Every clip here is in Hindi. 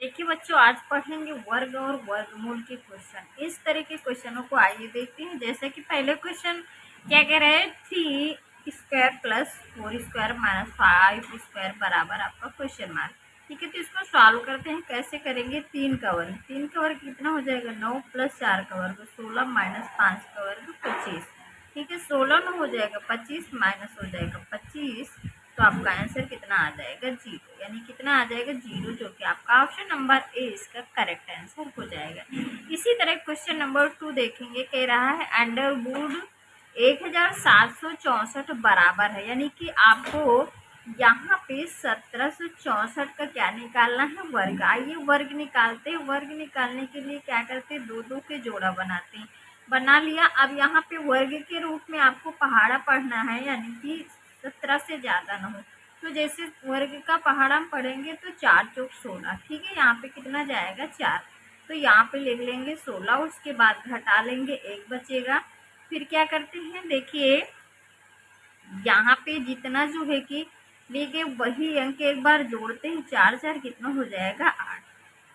देखिए बच्चों, आज पढ़ेंगे वर्ग और वर्गमूल के क्वेश्चन। इस तरह के क्वेश्चनों को आइए देखते हैं। जैसे कि पहले क्वेश्चन क्या कह रहा है, 3 square plus 4 square minus 5 square बराबर आपका क्वेश्चन मार्क। ठीक है, तो इसको सॉल्व करते हैं। कैसे करेंगे? 3 का वर्ग कितना हो जाएगा? 9 प्लस 4 का वर्ग 16 माइनस 5 का वर्ग 25। ठीक है, 16 में हो जाएगा 25 माइनस हो जाएगा 25, तो आपका आंसर कितना आ जाएगा? 0। यानी कितना आ जाएगा? 0, जो कि आपका ऑप्शन नंबर ए इसका करेक्ट आंसर हो जाएगा। इसी तरह क्वेश्चन नंबर 2 देखेंगे। कह रहा है अंडरवुड 1764 बराबर है, यानी कि आपको यहाँ पे 1764 का क्या निकालना है? वर्ग। आइए वर्ग निकालते हैं। वर्ग निकालने के लिए क्या करते हैं? 2 के जोड़ा बनाते हैं। बना लिया। अब यहाँ पे वर्ग के रूप में आपको पहाड़ा पढ़ना है, यानी कि 17 से ज़्यादा ना हो। तो जैसे वर्ग का पहाड़ा हम पढ़ेंगे तो 4 चौक 16। ठीक है, यहाँ पे कितना जाएगा? 4। तो यहाँ पे लिख लेंगे 16, उसके बाद घटा लेंगे, 1 बचेगा। फिर क्या करते हैं? देखिए यहाँ पे जितना जो है कि लेके वही अंक एक बार जोड़ते हैं। 4 4 कितना हो जाएगा? 8।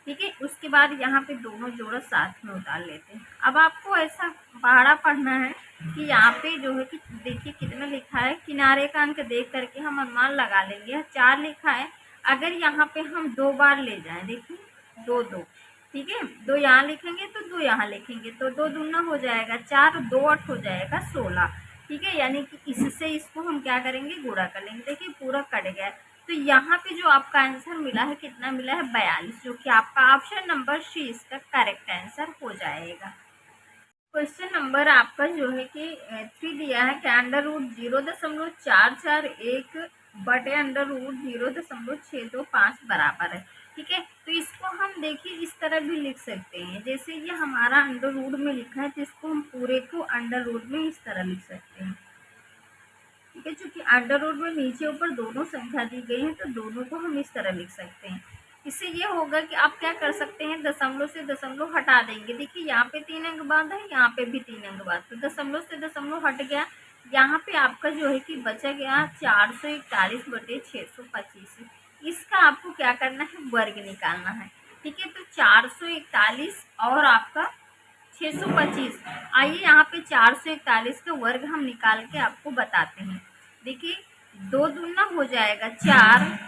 ठीक है, उसके बाद यहाँ पे दोनों जोड़ा साथ में उतार लेते हैं। अब आपको ऐसा पहाड़ा पढ़ना है कि यहाँ पे जो है कि देखिए कितना लिखा है, किनारे का अंक देख करके हम अनुमान लगा लेंगे। 4 लिखा है, अगर यहाँ पे हम 2 बार ले जाएं, देखिए 2 2, ठीक है, 2 यहाँ लिखेंगे तो 2 यहाँ लिखेंगे, तो 2 दूना हो जाएगा 4, 2 8 हो जाएगा 16। ठीक है, यानी कि इससे इसको हम क्या करेंगे? गुणा कर लेंगे। देखिए पूरा कट गया। तो यहाँ पे जो आपका आंसर मिला है, कितना मिला है? 42, जो कि आपका ऑप्शन नंबर सी इसका करेक्ट आंसर हो जाएगा। क्वेश्चन नंबर आपका जो है कि 3 दिया है कि √0.441 बटे √0.625 बराबर है। ठीक है, तो इसको हम देखिए इस तरह भी लिख सकते हैं। जैसे ये हमारा अंडर रूट में लिखा है, तो इसको हम पूरे को अंडर रूट में इस तरह लिख सकते हैं। ठीक है, चूंकि अंडर रूट में नीचे ऊपर दोनों संख्या दी गई है, तो दोनों को हम इस तरह लिख सकते हैं। इससे ये होगा कि आप क्या कर सकते हैं? दशमलव से दशमलव हटा देंगे। देखिए यहाँ पे 3 अंक बाद है, यहाँ पे भी 3 अंक बाद, तो दशमलव से दशमलव हट गया। यहाँ पे आपका जो है कि बचा गया 441 बटे 625। इसका आपको क्या करना है? वर्ग निकालना है। ठीक है, तो 441 और आपका 625। आइए यहाँ पे 441 का वर्ग हम निकाल के आपको बताते हैं। देखिए 2 दूना हो जाएगा 4,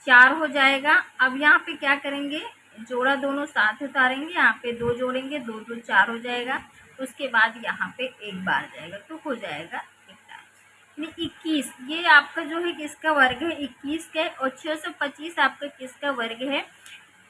4 हो जाएगा। अब यहाँ पे क्या करेंगे? जोड़ा दोनों साथ उतारेंगे, यहाँ पे 2 जोड़ेंगे, 2 2 4 हो जाएगा। उसके बाद यहाँ पे 1 बार जाएगा, तो हो जाएगा 21। ये आपका जो है किसका वर्ग है? 21 का। और 625 आपका किसका वर्ग है?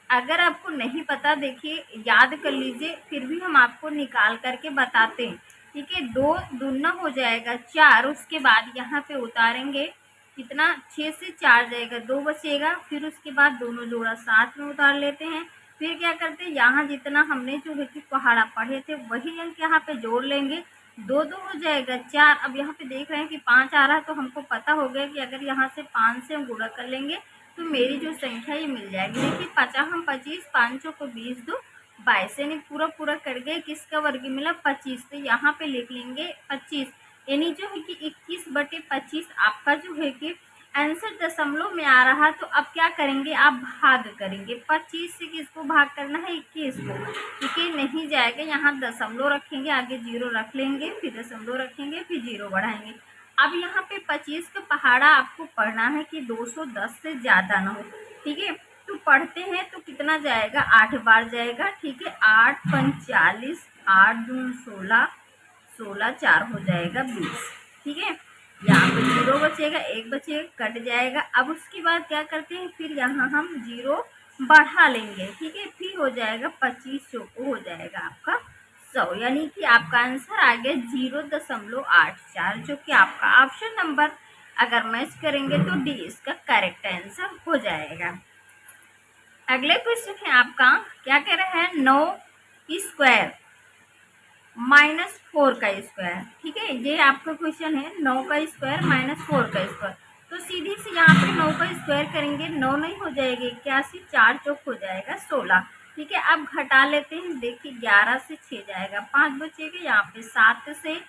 अगर आपको नहीं पता, देखिए याद कर लीजिए, फिर भी हम आपको निकाल करके बताते हैं। ठीक है, 2 दूना हो जाएगा 4, उसके बाद यहाँ पे उतारेंगे कितना? 6 से 4 जाएगा, 2 बचेगा। फिर उसके बाद दोनों जोड़ा साथ में उतार लेते हैं। फिर क्या करते हैं? यहाँ जितना हमने जो है कि पहाड़ा पढ़े थे वही अंक यहाँ पे जोड़ लेंगे। 2 2 हो जाएगा 4। अब यहाँ पे देख रहे हैं कि 5 आ रहा है, तो हमको पता हो गया कि अगर यहाँ से 5 से हम गुणा कर लेंगे तो मेरी जो संख्या ये मिल जाएगी। देखिए 25, 5 को 20, 2 22, यानी पूरा पूरा कर गए। किसका वर्ग मिला? 25। तो यहाँ पे लिख लेंगे 25, यानी जो है कि 21 बटे 25 आपका जो है कि आंसर दशमलव में आ रहा। तो अब क्या करेंगे? आप भाग करेंगे। 25 से किसको भाग करना है? 21 को। ठीक है, नहीं जाएगा, यहाँ दशमलव रखेंगे, आगे 0 रख लेंगे, फिर दशमलव रखेंगे, फिर 0 बढ़ाएंगे। अब यहाँ पे 25 का पहाड़ा आपको पढ़ना है कि 210 से ज़्यादा ना हो। ठीक है, तो पढ़ते हैं तो कितना जाएगा? 8 बार जाएगा। ठीक है, 8 5 40, 8 दूनी 16, 16 4 हो जाएगा 20। ठीक है, यहाँ पे 0 बचेगा, 1 बचेगा, कट जाएगा। अब उसके बाद क्या करते हैं? फिर यहाँ हम 0 बढ़ा लेंगे। ठीक है, फिर हो जाएगा 25 चौको हो जाएगा आपका 100, यानी कि आपका आंसर आ गया 0.84, जो कि आपका ऑप्शन नंबर अगर मैच करेंगे तो डी इसका करेक्ट आंसर हो जाएगा। अगले क्वेश्चन है आपका, क्या कह रहा है? 9 स्क्वायर माइनस 4 का स्क्वायर। ठीक है, ये आपका क्वेश्चन है, 9 का स्क्वायर माइनस 4 का स्क्वायर। तो सीधी से यहाँ पे 9 का स्क्वायर करेंगे, 9 नहीं हो जाएगी 81, 4 चौक हो जाएगा 16। ठीक है, अब घटा लेते हैं। देखिए 11 से 6 जाएगा, 5 बचेगा। यहाँ पे 7 से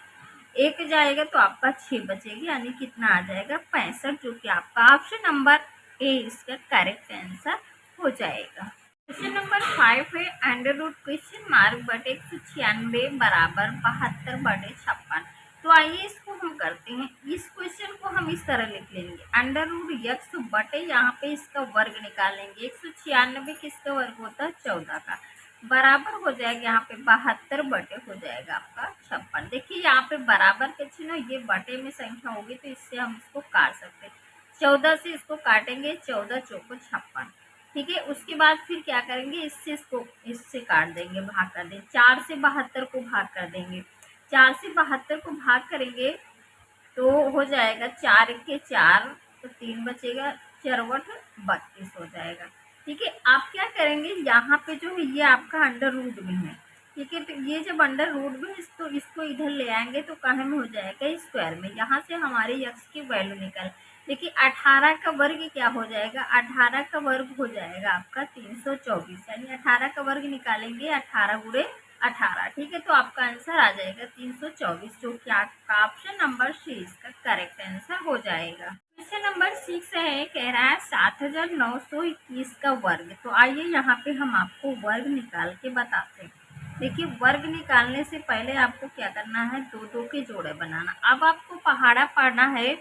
1 जाएगा, तो आपका 6 बचेगी, यानी कितना आ जाएगा? 65, जो कि आपका ऑप्शन नंबर ए इसका करेक्ट आंसर जाएगा। क्वेश्चन नंबर 5 है अंडर रूट क्वेश्चन मार्क बटे 196 बराबर 72 बटे 56। तो आइए इसको हम करते हैं। इस क्वेश्चन को हम इस तरह लिख लेंगे, अंडर रूट यक्स बटे यहाँ पे इसका वर्ग निकालेंगे। 196 किसका वर्ग होता है? 14 का, बराबर हो जाएगा यहाँ पे 72 बटे हो जाएगा आपका 56। देखिए यहाँ पे बराबर के चिन्ह, ये बटे में संख्या होगी तो इससे हम इसको काट सकते हैं। 14 से इसको काटेंगे, 14 चौको 56, ठीक है। उसके बाद फिर क्या करेंगे, इससे काट देंगे, भाग कर देंगे। 4 से 72 को भाग कर देंगे, 4 से 72 को भाग करेंगे तो हो जाएगा 4 के 4, तो 3 बचेगा, 4 32 हो जाएगा, ठीक है। आप क्या करेंगे, यहाँ पे जो है ये आपका अंडर रूट में है, ठीक है। तो ये जब अंडर रूट में तो इसको इधर ले आएंगे तो कहाँ में हो जाएगा? स्क्वायर में। यहाँ से हमारे यक्स की वैल्यू निकल, देखिए 18 का वर्ग क्या हो जाएगा? 18 का वर्ग हो जाएगा आपका 324, यानी 18 का वर्ग निकालेंगे 18 गुणे 18, ठीक है। तो आपका आंसर आ जाएगा 324, जो कि आपका ऑप्शन नंबर सी इसका करेक्ट आंसर हो जाएगा। क्वेश्चन नंबर 6 है, कह रहा है 7921 का वर्ग। तो आइए यहाँ पे हम आपको वर्ग निकाल के बताते हैं। देखिए वर्ग निकालने से पहले आपको क्या करना है, दो दो के जोड़े बनाना। अब आपको पहाड़ा पढ़ना है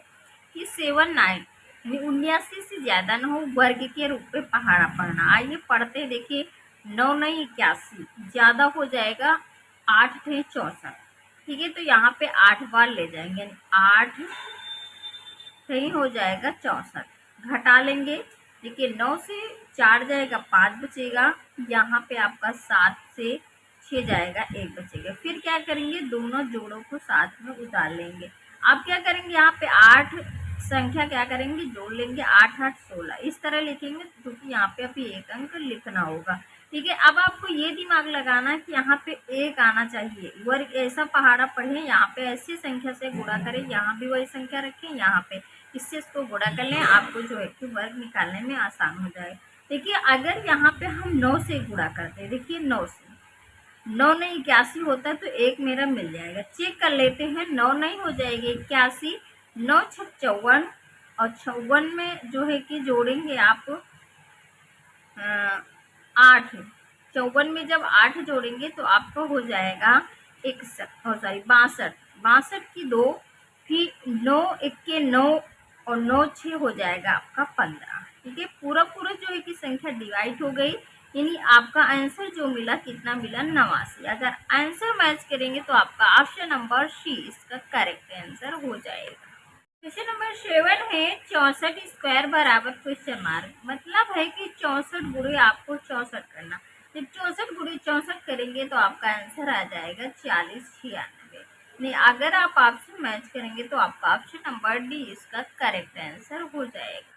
कि 79 79 से ज़्यादा ना हो, वर्ग के रूप में पहाड़ा पढ़ना। आइए पढ़ते, देखिए 9 नहीं 81, ज़्यादा हो जाएगा 8 थे 64, ठीक है। तो यहाँ पे 8 बार ले जाएंगे, यानी 8 सही हो जाएगा 64, घटा लेंगे। देखिए 9 से 4 जाएगा, 5 बचेगा, यहाँ पे आपका 7 से 6 जाएगा, 1 बचेगा। फिर क्या करेंगे, दोनों जोड़ों को साथ में उतार लेंगे। आप क्या करेंगे, यहाँ पे 8 संख्या क्या करेंगे, जोड़ लेंगे, 8 8 16, इस तरह लिखेंगे क्योंकि यहाँ पे अभी एक अंक लिखना होगा, ठीक है। अब आपको ये दिमाग लगाना है कि यहाँ पे एक आना चाहिए। वर्ग ऐसा पहाड़ा पढ़े, यहाँ पे ऐसी संख्या से गुणा करें, यहाँ भी वही संख्या रखें, यहाँ पे इससे इसको गुणा कर लें, आपको जो है कि वर्ग निकालने में आसान हो जाए। देखिए अगर यहाँ पे हम 9 से गुणा करते हैं, देखिए 9 से 9 नहीं 81 होता है, तो एक मेरा मिल जाएगा। चेक कर लेते हैं, 9 नहीं हो जाएगी 81, 9 6 54, और 54 में जो है कि जोड़ेंगे आप 8, 54 में जब 8 जोड़ेंगे तो आपका हो जाएगा 62, 62 की 2, फिर 9 1 के 9 और 9 6 हो जाएगा आपका 15, ठीक है। पूरा पूरा जो है कि संख्या डिवाइड हो गई, यानी आपका आंसर जो मिला कितना मिला? 89। अगर आंसर मैच करेंगे तो आपका ऑप्शन नंबर सी इसका करेक्ट आंसर हो जाएगा। क्वेश्चन नंबर 7 है 64 स्क्वायर बराबर क्वेश्चन मार्क। मतलब है कि 64 गुणे आपको 64 करना। जब 64 गुणे 64 करेंगे तो आपका आंसर आ जाएगा 40 96। नहीं, अगर आप ऑप्शन मैच करेंगे तो आपका ऑप्शन नंबर डी इसका करेक्ट आंसर हो जाएगा।